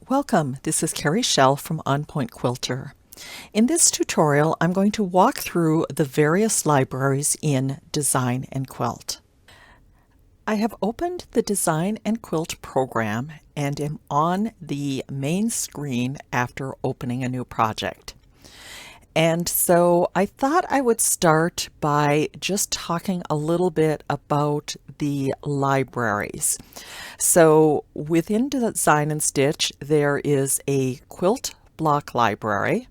Welcome, this is Carrie Schell from On Point Quilter. In this tutorial, I'm going to walk through the various libraries in Design N Quilt. I have opened the Design N Quilt program and am on the main screen after opening a new project. And so I thought I would start by just talking a little bit about the libraries. So within Design and Stitch, there is a quilt block library.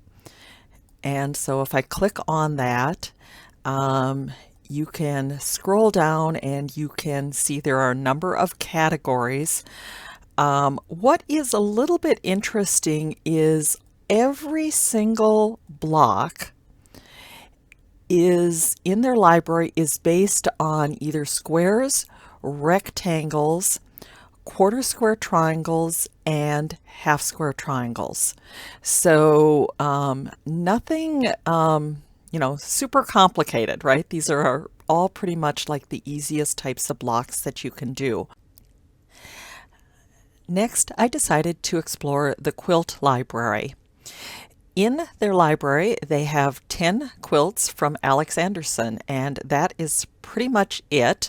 And so if I click on that, you can scroll down and you can see there are a number of categories. What is a little bit interesting is every single block is in their library is based on either squares, rectangles, quarter square triangles, and half square triangles. So nothing super complicated, right? These are all pretty much like the easiest types of blocks that you can do. Next, I decided to explore the quilt library. In their library, they have 10 quilts from Alex Anderson, and that is pretty much it.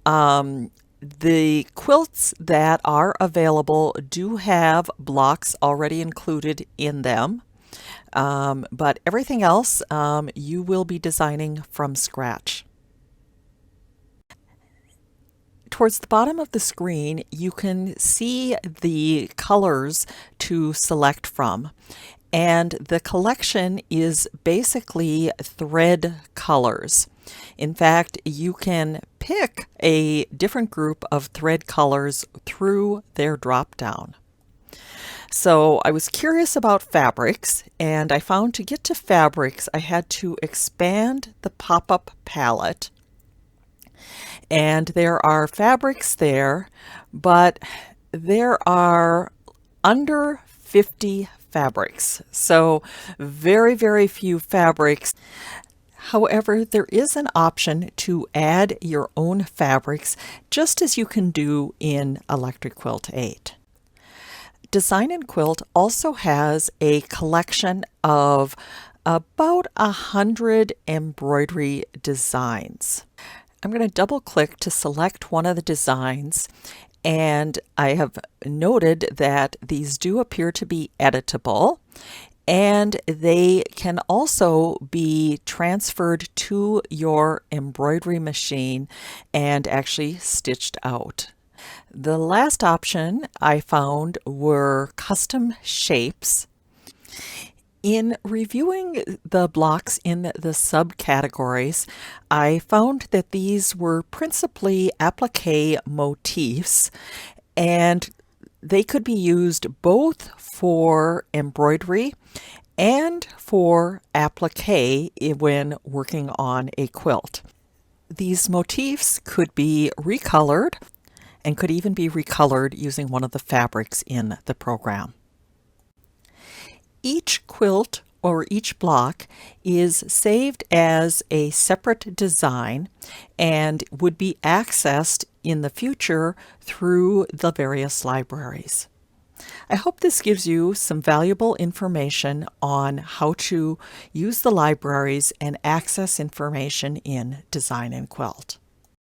The quilts that are available do have blocks already included in them, but everything else you will be designing from scratch. Towards the bottom of the screen, you can see the colors to select from. And the collection is basically thread colors. In fact, you can pick a different group of thread colors through their drop-down. So I was curious about fabrics, and I found to get to fabrics, I had to expand the pop-up palette. And there are fabrics there, but there are under 50 fabrics. So very, very few fabrics. However, there is an option to add your own fabrics, just as you can do in Electric Quilt 8. Design N Quilt also has a collection of about 100 embroidery designs. I'm going to double click to select one of the designs, and I have noted that these do appear to be editable, and they can also be transferred to your embroidery machine and actually stitched out. The last option I found were custom shapes. In reviewing the blocks in the subcategories, I found that these were principally applique motifs, and they could be used both for embroidery and for applique when working on a quilt. These motifs could be recolored and could even be recolored using one of the fabrics in the program. Each quilt or each block is saved as a separate design and would be accessed in the future through the various libraries. I hope this gives you some valuable information on how to use the libraries and access information in Design N Quilt.